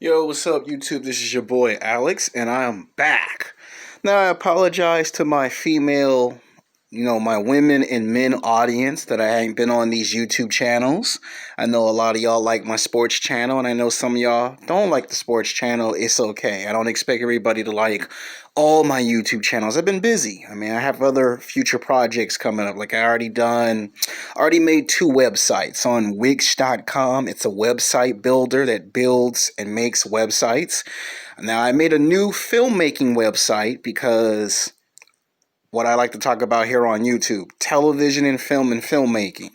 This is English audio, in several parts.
Yo, what's up, YouTube? This is your boy Alex, and I am back. Now, I apologize to my female, my women and men audience that I ain't been on these YouTube channels. I know a lot of y'all like my sports channel, and I know some of y'all don't like the sports channel. It's okay. I don't expect everybody to like all my YouTube channels. I've been busy. I have other future projects coming up. Like I already made two websites on Wix.com. It's a website builder that builds and makes websites. Now I made a new filmmaking website because what I like to talk about here on YouTube, television and film and filmmaking.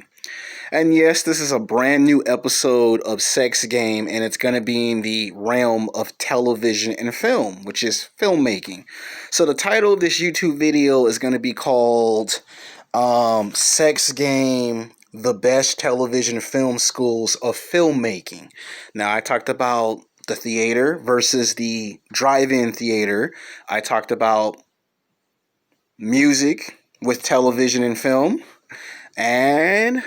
And yes, this is a brand new episode of Sex Game, and it's going to be in the realm of television and film, which is filmmaking. So the title of this YouTube video is going to be called Sex Game, the Best Television Film Schools of Filmmaking. Now, I talked about the theater versus the drive-in theater. I talked about music with television and film, and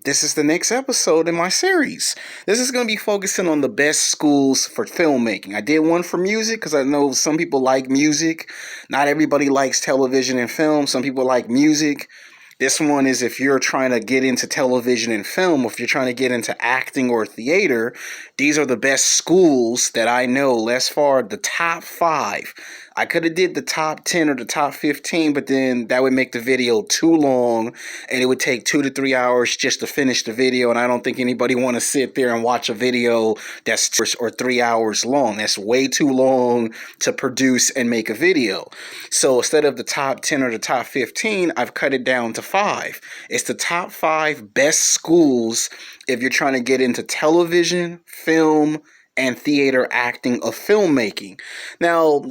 this is the next episode in my series. This is going to be focusing on the best schools for filmmaking. I did one for music because I know some people like music. Not everybody likes television and film. Some people like music. This one is if you're trying to get into television and film, if you're trying to get into acting or theater, these are the best schools that I know. As far the top 5. I could have did the top 10 or the top 15, but then that would make the video too long, and it would take 2 to 3 hours just to finish the video, and I don't think anybody want to sit there and watch a video that's 2 or 3 hours long. That's way too long to produce and make a video. So instead of the top 10 or the top 15, I've cut it down to 5. It's the top 5 best schools if you're trying to get into television, film, and theater acting of filmmaking. Now,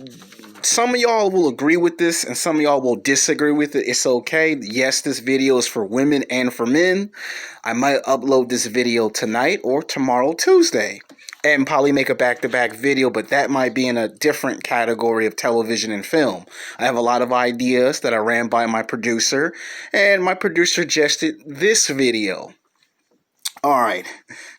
some of y'all will agree with this and some of y'all will disagree with it. It's okay. Yes, this video is for women and for men. I might upload this video tonight or tomorrow, Tuesday, and probably make a back-to-back video, but that might be in a different category of television and film. I have a lot of ideas that I ran by my producer, and my producer suggested this video. All right,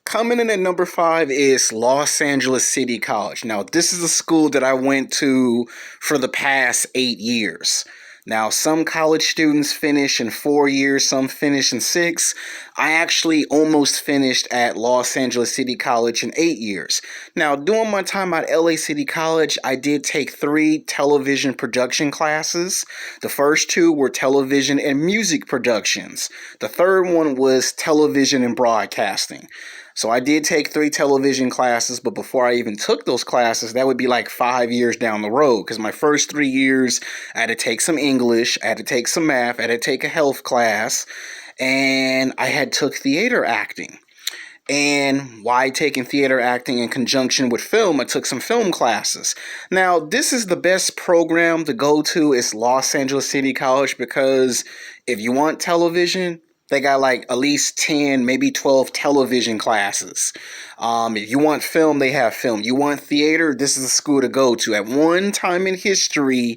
coming in at number 5 is Los Angeles City College. Now, this is a school that I went to for the past 8 years. Now, some college students finish in 4 years, some finish in 6. I actually almost finished at Los Angeles City College in 8 years. Now, during my time at LA City College, I did take 3 television production classes. The first 2 were television and music productions. The third one was television and broadcasting. So I did take 3 television classes, but before I even took those classes, that would be like 5 years down the road, because my first 3 years, I had to take some English, I had to take some math, I had to take a health class, and I had took theater acting. And why taking theater acting in conjunction with film, I took some film classes. Now, this is the best program to go to. It's Los Angeles City College, because if you want television, they got like at least 10, maybe 12 television classes. If you want film, they have film. You want theater, this is a school to go to. At one time in history,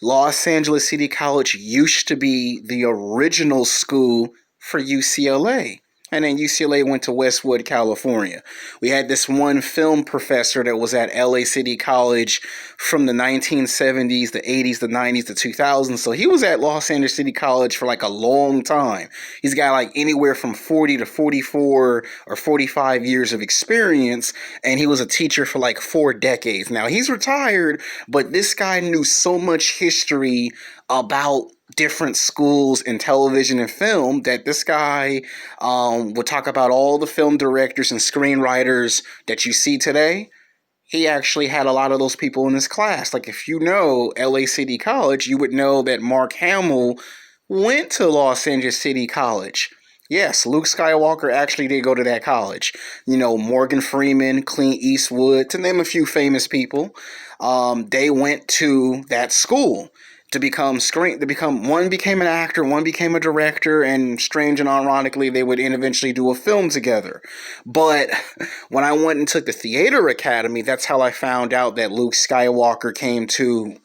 Los Angeles City College used to be the original school for UCLA. And then UCLA went to Westwood, California. We had this one film professor that was at LA City College from the 1970s, the 80s, the 90s, the 2000s. So he was at Los Angeles City College for like a long time. He's got like anywhere from 40 to 44 or 45 years of experience. And he was a teacher for like 4 decades. Now he's retired, but this guy knew so much history about different schools in television and film that this guy would talk about all the film directors and screenwriters that you see today. He actually had a lot of those people in his class. Like if you know LA City College, you would know that Mark Hamill went to Los Angeles City College. Yes, Luke Skywalker actually did go to that college. You know, Morgan Freeman, Clint Eastwood, to name a few famous people, they went to that school one became an actor, one became a director, and strange and ironically, they would eventually do a film together. But when I went and took the theater academy, that's how I found out that Luke Skywalker came to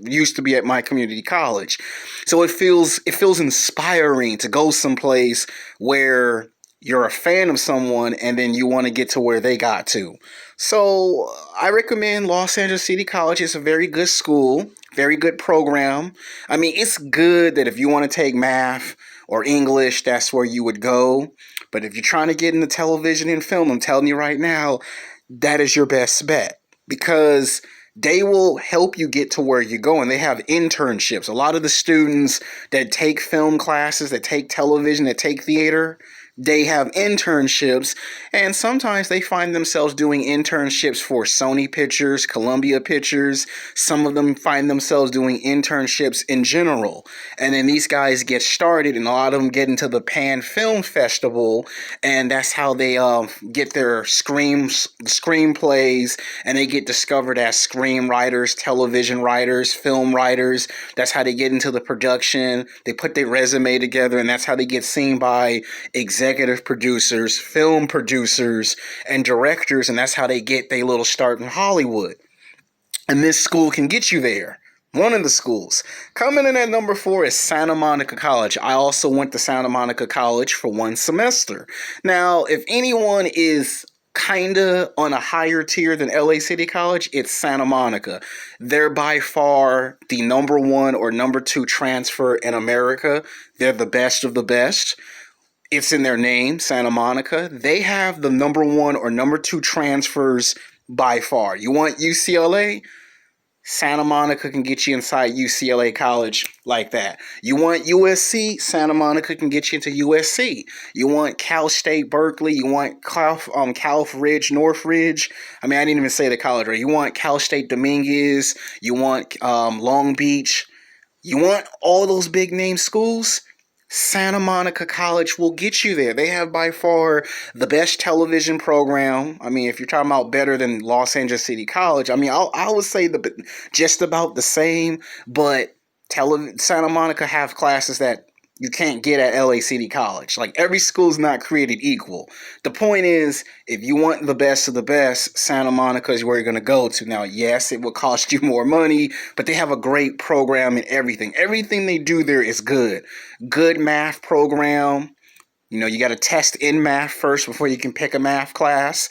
used to be at my community college. So it feels inspiring to go someplace where you're a fan of someone and then you want to get to where they got to. So I recommend Los Angeles City College. It's a very good school, very good program. I mean, it's good that if you want to take math or English, that's where you would go. But if you're trying to get into television and film, I'm telling you right now, that is your best bet because they will help you get to where you're going. They have internships. A lot of the students that take film classes, that take television, that take theater, they have internships, and sometimes they find themselves doing internships for Sony Pictures, Columbia Pictures. Some of them find themselves doing internships in general. And then these guys get started, and a lot of them get into the Pan Film Festival, and that's how they get their screenplays, and they get discovered as screenwriters, television writers, film writers. That's how they get into the production. They put their resume together, and that's how they get seen by executive producers, film producers, and directors, and that's how they get their little start in Hollywood. And this school can get you there. One of the schools. Coming in at number 4 is Santa Monica College. I also went to Santa Monica College for one semester. Now, if anyone is kinda on a higher tier than LA City College, it's Santa Monica. They're by far the number 1 or number 2 transfer in America. They're the best of the best. It's in their name, Santa Monica. They have the number 1 or number 2 transfers by far. You want UCLA? Santa Monica can get you inside UCLA College like that. You want USC? Santa Monica can get you into USC. You want Cal State Berkeley? You want Cal Ridge, Northridge? I mean, I didn't even say the college, right? You want Cal State Dominguez? You want Long Beach? You want all those big name schools? Santa Monica College will get you there. They have by far the best television program. I mean, if you're talking about better than Los Angeles City College, I mean, I would say just about the same, but Santa Monica have classes that you can't get at LA City College. Like, every school's not created equal. The point is, if you want the best of the best, Santa Monica is where you're going to go to. Now, yes, it will cost you more money, but they have a great program and everything. Everything they do there is good. Good math program. You know, you got to test in math first before you can pick a math class.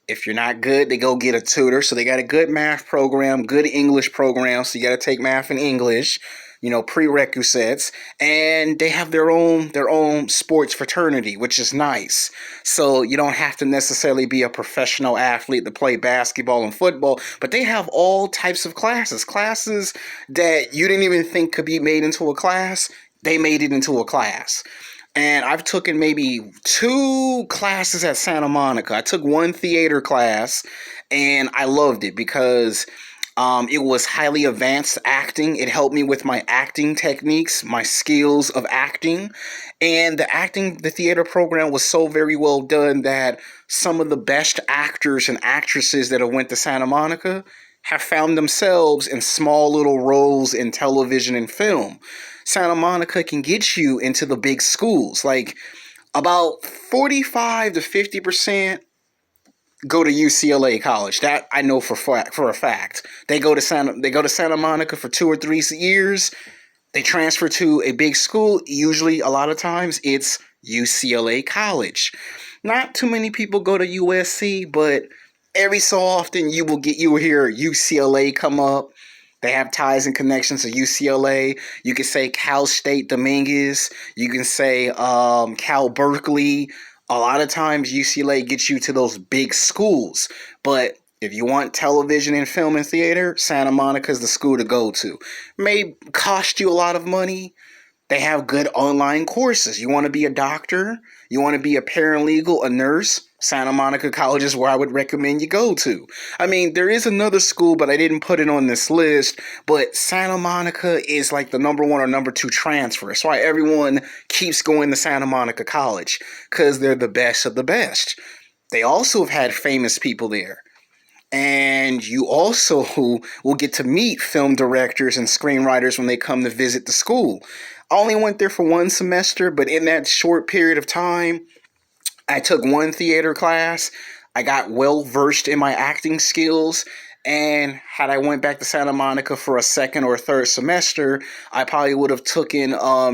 If you're not good, they go get a tutor. So they got a good math program, good English program. So you got to take math and English, you know, prerequisites, and they have their own sports fraternity, which is nice. So you don't have to necessarily be a professional athlete to play basketball and football, but they have all types of classes that you didn't even think could be made into a class. They made it into a class. And I've taken maybe 2 classes at Santa Monica. I took one theater class, and I loved it because it was highly advanced acting. It helped me with my acting techniques, my skills of acting. And the theater program was so very well done that some of the best actors and actresses that have went to Santa Monica have found themselves in small little roles in television and film. Santa Monica can get you into the big schools. Like, about 45 to 50% go to UCLA College. That I know for a fact. They go to Santa Monica for 2 or 3 years. They transfer to a big school. Usually, a lot of times, it's UCLA College. Not too many people go to USC, but every so often you will hear UCLA come up. They have ties and connections to UCLA. You can say Cal State Dominguez. You can say Cal Berkeley. A lot of times UCLA gets you to those big schools. But if you want television and film and theater, Santa Monica is the school to go to. May cost you a lot of money. They have good online courses. You want to be a doctor? You want to be a paralegal, a nurse? Santa Monica College is where I would recommend you go to. I mean, there is another school, but I didn't put it on this list. But Santa Monica is like the number 1 or number 2 transfer. That's why everyone keeps going to Santa Monica College, because they're the best of the best. They also have had famous people there. And you also will get to meet film directors and screenwriters when they come to visit the school. I only went there for one semester, but in that short period of time, I took one theater class. I got well versed in my acting skills, And had I went back to Santa Monica for a second or third semester, I probably would have taken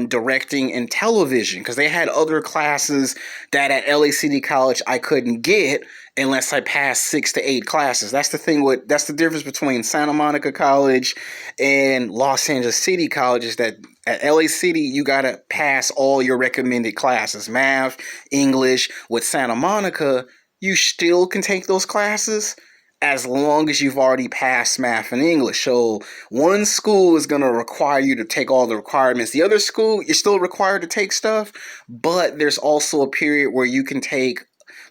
directing and television because they had other classes that at LA City College I couldn't get unless I passed 6 to 8 classes. That's the difference between Santa Monica College and Los Angeles City College is that at LA City you gotta pass all your recommended classes, math, English. With Santa Monica, you still can take those classes as long as you've already passed math and English. So one school is going to require you to take all the requirements. The other school, you're still required to take stuff, but there's also a period where you can take,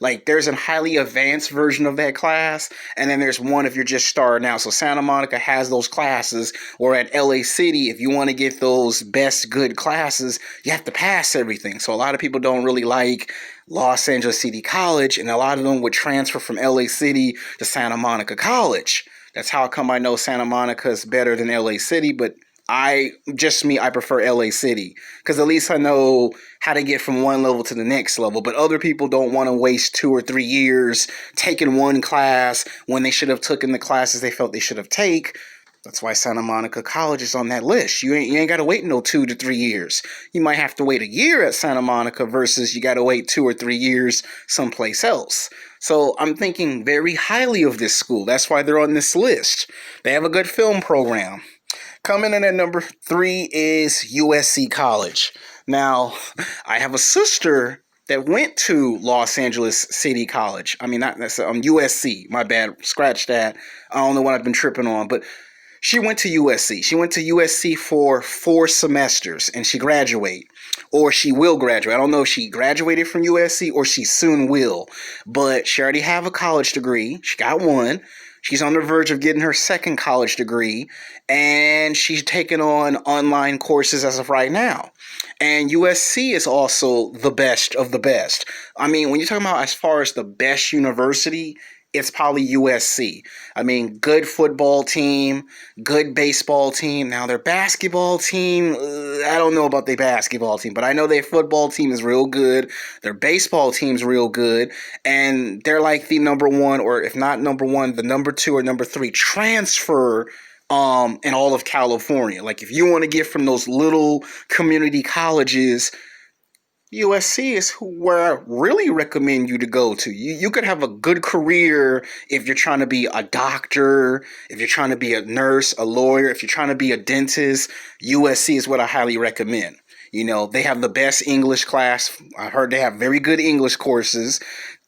like, there's a highly advanced version of that class, and then there's one if you're just starting out. So Santa Monica has those classes, or at LA City, if you want to get those best good classes, you have to pass everything. So a lot of people don't really like Los Angeles City College, and a lot of them would transfer from LA City to Santa Monica College. That's how come I know Santa Monica is better than LA City, but I prefer LA City because at least I know how to get from one level to the next level. But other people don't want to waste 2 or 3 years taking one class when they should have taken the classes they felt they should have take. That's why Santa Monica College is on that list. You ain't got to wait no 2 to 3 years. You might have to wait a year at Santa Monica versus you got to wait 2 or 3 years someplace else. So I'm thinking very highly of this school. That's why they're on this list. They have a good film program. Coming in at number 3 is USC College. Now, I have a sister that went to Los Angeles City College. I mean, not necessarily, USC. My bad. Scratch that. I don't know what I've been tripping on, but she went to USC. She went to USC for 4 semesters, and she graduated. Or she will graduate. I don't know if she graduated from USC or she soon will. But she already have a college degree. She got one. She's on the verge of getting her second college degree, and she's taking on online courses as of right now. And USC is also the best of the best. I mean, when you're talking about as far as the best university, it's probably USC. I mean, good football team, good baseball team. Now, their basketball team, I don't know about their basketball team, but I know their football team is real good. Their baseball team's real good. And they're like the number one, or if not number one, the number 2 or number 3 transfer in all of California. Like, if you want to get from those little community colleges, USC is where I really recommend you to go to. You could have a good career if you're trying to be a doctor, if you're trying to be a nurse, a lawyer, if you're trying to be a dentist. USC is what I highly recommend. You know, they have the best English class. I heard they have very good English courses.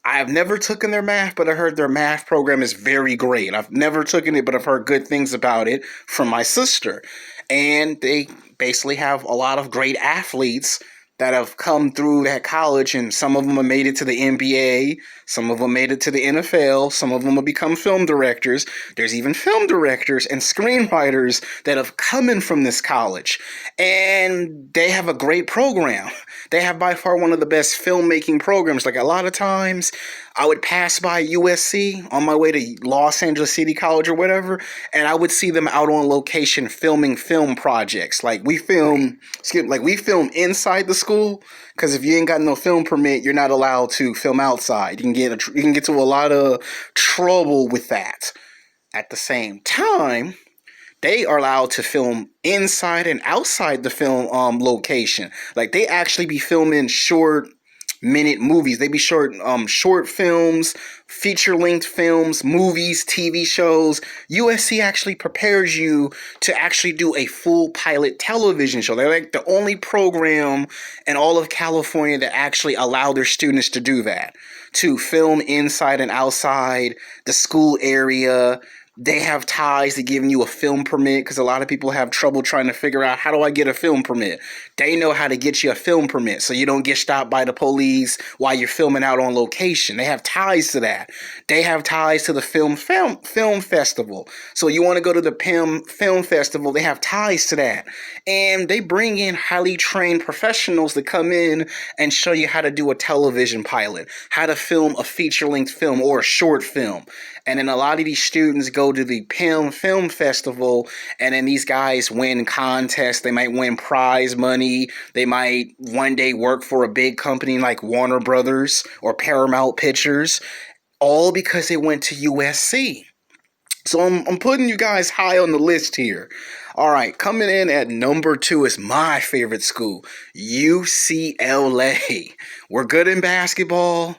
I have never taken their math, but I heard their math program is very great. I've never taken it, but I've heard good things about it from my sister. And they basically have a lot of great athletes that have come through that college, and some of them have made it to the NBA, some of them made it to the NFL, some of them have become film directors. There's even film directors and screenwriters that have come in from this college, and they have a great program. They have by far one of the best filmmaking programs. Like, a lot of times I would pass by USC on my way to Los Angeles City College or whatever, and I would see them out on location filming film projects. Like, we film inside the school, because if you ain't got no film permit, you're not allowed to film outside. You can get to a lot of trouble with that. At the same time, they are allowed to film inside and outside the film location. Like, they actually be filming short-minute movies. They be short films, feature-length films, movies, TV shows. USC actually prepares you to actually do a full pilot television show. They're like the only program in all of California that actually allow their students to do that, to film inside and outside the school area. They have ties to giving you a film permit, because a lot of people have trouble trying to figure out, how do I get a film permit? They know how to get you a film permit so you don't get stopped by the police while you're filming out on location. They have ties to that. They have ties to the film festival. So you want to go to the film festival, they have ties to that. And they bring in highly trained professionals to come in and show you how to do a television pilot, how to film a feature-length film or a short film. And then a lot of these students go to the PIM Film Festival, and then these guys win contests. They might win prize money. They might one day work for a big company like Warner Brothers or Paramount Pictures, all because they went to USC. So I'm putting you guys high on the list here. All right, coming in at number 2 is my favorite school, UCLA. We're good in basketball.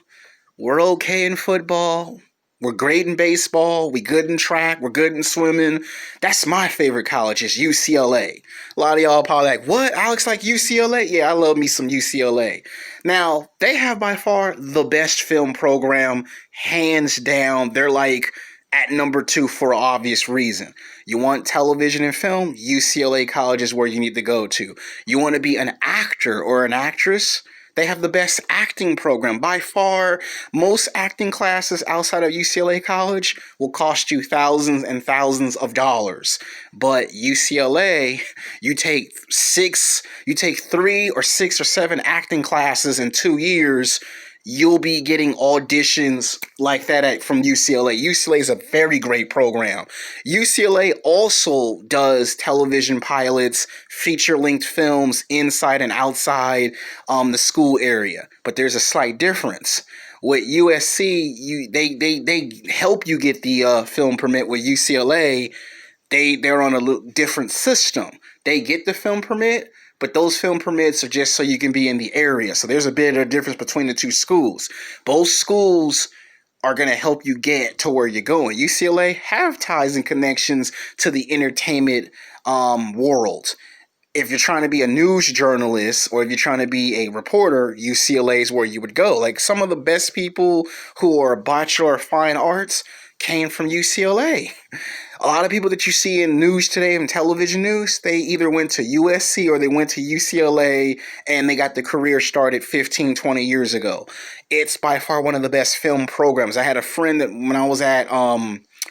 We're okay in football. We're great in baseball. We good in track. We're good in swimming. That's my favorite college is UCLA. A lot of y'all probably like, what? Alex like UCLA? Yeah, I love me some UCLA. Now, they have by far the best film program, hands down. They're like at number 2 for an obvious reason. You want television and film? UCLA College is where you need to go to. You want to be an actor or an actress? They have the best acting program. By far, most acting classes outside of UCLA College will cost you thousands and thousands of dollars. But UCLA, you take 3 or 6 or 7 acting classes in 2 years. You'll be getting auditions like that from UCLA. UCLA is a very great program. UCLA also does television pilots, feature-length films inside and outside the school area. But there's a slight difference. With USC, they help you get the film permit. With UCLA, they're on a little different system. They get the film permit, but those film permits are just so you can be in the area. So there's a bit of a difference between the two schools. Both schools are going to help you get to where you're going. UCLA have ties and connections to the entertainment world. If you're trying to be a news journalist or if you're trying to be a reporter, UCLA is where you would go. Like some of the best people who are Bachelor of Fine Arts came from UCLA. A lot of people that you see in news today and television news, they either went to USC or they went to UCLA and they got the career started 15, 20 years ago. It's by far one of the best film programs. I had a friend that when I was at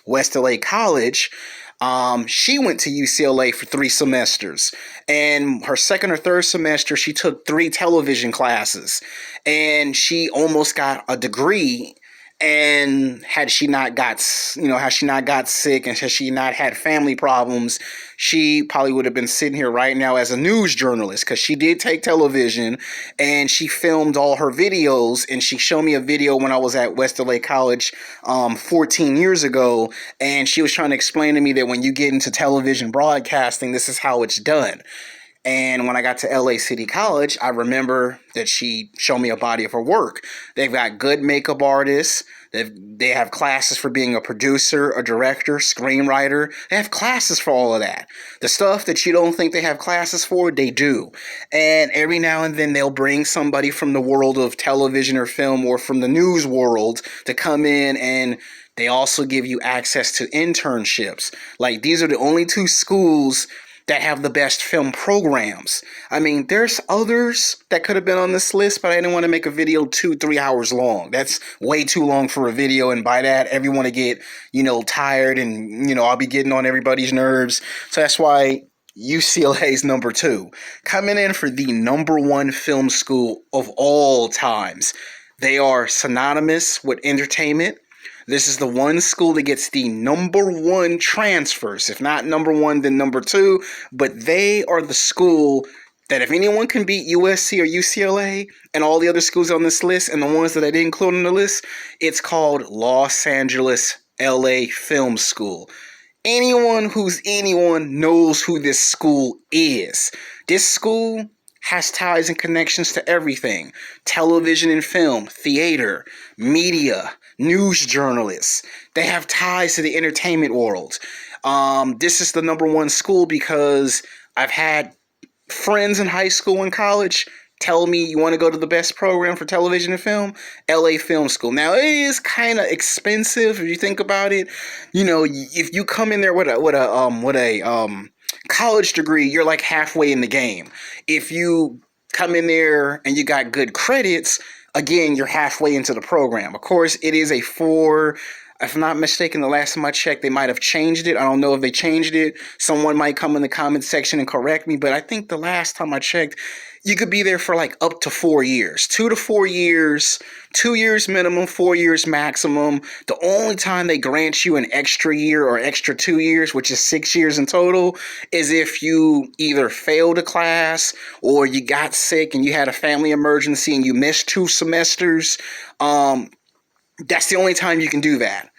West LA College, she went to UCLA for 3 semesters, and her second or third semester, she took 3 television classes, and she almost got a degree. And had she not got sick and had she not had family problems, she probably would have been sitting here right now as a news journalist because she did take television and she filmed all her videos. And she showed me a video when I was at West LA College 14 years ago. And she was trying to explain to me that when you get into television broadcasting, this is how it's done. And when I got to LA City College, I remember that she showed me a body of her work. They've got good makeup artists. They have classes for being a producer, a director, screenwriter. They have classes for all of that. The stuff that you don't think they have classes for, they do. And every now and then they'll bring somebody from the world of television or film or from the news world to come in, and they also give you access to internships. Like these are the only 2 schools that have the best film programs. I mean, there's others that could have been on this list, but I didn't want to make a video 2-3 hours long. That's way too long for a video, and by that, everyone to get, tired, and, I'll be getting on everybody's nerves. So that's why UCLA is number 2. Coming in for the number 1 film school of all times. They are synonymous with entertainment. This is the one school that gets the number 1 transfers. If not number 1, then number 2. But they are the school that if anyone can beat USC or UCLA and all the other schools on this list and the ones that I didn't include on the list, it's called Los Angeles LA Film School. Anyone knows who this school is. This school has ties and connections to everything. Television and film, theater, media, news journalists. They have ties to the entertainment world. This is the number 1 school because I've had friends in high school and college tell me, you want to go to the best program for television and film? LA Film School. Now, it is kind of expensive if you think about it. If you come in there with a college degree, you're like halfway in the game. If you come in there and you got good credits, again, you're halfway into the program. Of course, it is a 4. If I'm not mistaken, the last time I checked, they might have changed it. I don't know if they changed it. Someone might come in the comment section and correct me, but I think the last time I checked, you could be there for like up to 4 years. 2 to 4 years, 2 years minimum, 4 years maximum. The only time they grant you an extra year or extra 2 years, which is 6 years in total, is if you either failed a class or you got sick and you had a family emergency and you missed 2 semesters. That's the only time you can do that.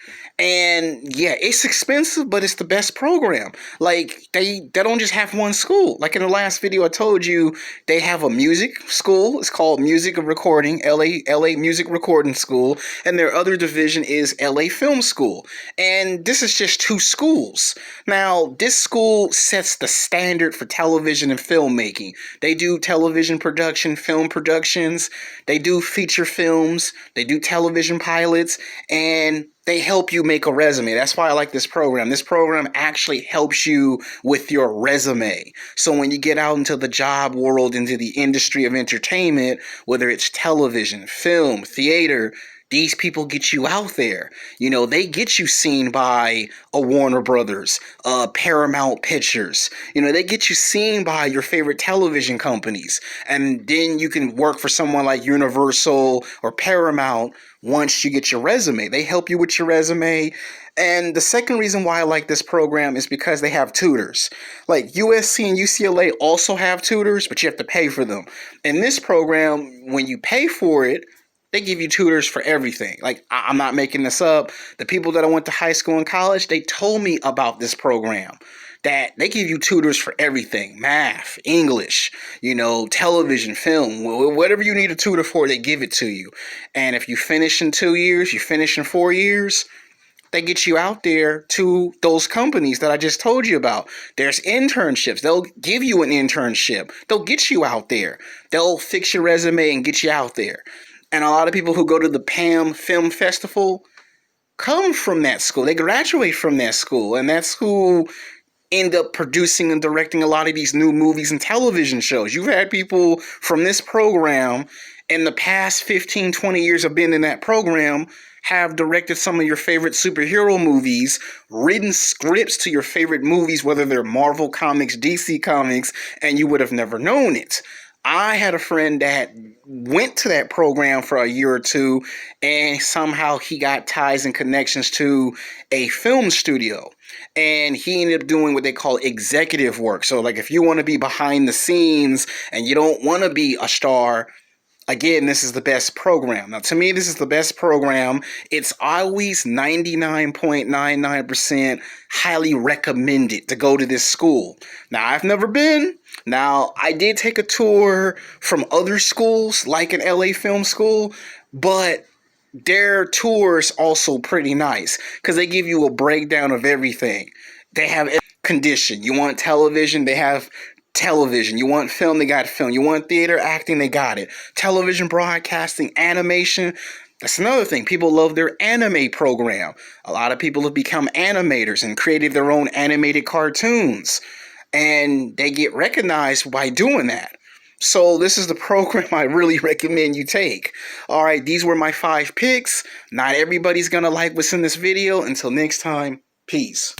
And yeah, it's expensive, but it's the best program. Like they don't just have one school. Like in the last video I told you, they have a music school. It's called Music and Recording, LA Music Recording School, and their other division is LA Film School. And this is just two schools. Now, this school sets the standard for television and filmmaking. They do television production, film productions, they do feature films, they do television pilots, and they help you make a resume. That's why I like this program. This program actually helps you with your resume. So when you get out into the job world, into the industry of entertainment, whether it's television, film, theater, these people get you out there. You know, they get you seen by a Warner Brothers, Paramount Pictures. You know, they get you seen by your favorite television companies. And then you can work for someone like Universal or Paramount once you get your resume. They help you with your resume. And the second reason why I like this program is because they have tutors. Like USC and UCLA also have tutors, but you have to pay for them. In this program, when you pay for it, they give you tutors for everything. Like, I'm not making this up. The people that I went to high school and college, they told me about this program. That they give you tutors for everything. Math, English, you know, television, film. Whatever you need a tutor for, they give it to you. And if you finish in 2 years, you finish in 4 years, they get you out there to those companies that I just told you about. There's internships. They'll give you an internship. They'll get you out there. They'll fix your resume and get you out there. And a lot of people who go to the PAM Film Festival come from that school. They graduate from that school. And that's who end up producing and directing a lot of these new movies and television shows. You've had people from this program in the past 15, 20 years of being in that program have directed some of your favorite superhero movies, written scripts to your favorite movies, whether they're Marvel Comics, DC Comics, and you would have never known it. I had a friend that went to that program for a year or two, and somehow he got ties and connections to a film studio. And he ended up doing what they call executive work. So, like, if you want to be behind the scenes and you don't want to be a star, again, this is the best program. Now, to me, this is the best program. It's always 99.99% highly recommended to go to this school. Now, I've never been. Now, I did take a tour from other schools, like an LA Film School, but their tours also pretty nice because they give you a breakdown of everything. They have condition. You want television, they have television. You want film, they got film. You want theater acting, they got it. Television, broadcasting, animation. That's another thing. People love their anime program. A lot of people have become animators and created their own animated cartoons. And they get recognized by doing that. So this is the program I really recommend you take. All right, these were my 5 picks. Not everybody's going to like what's in this video. Until next time, peace.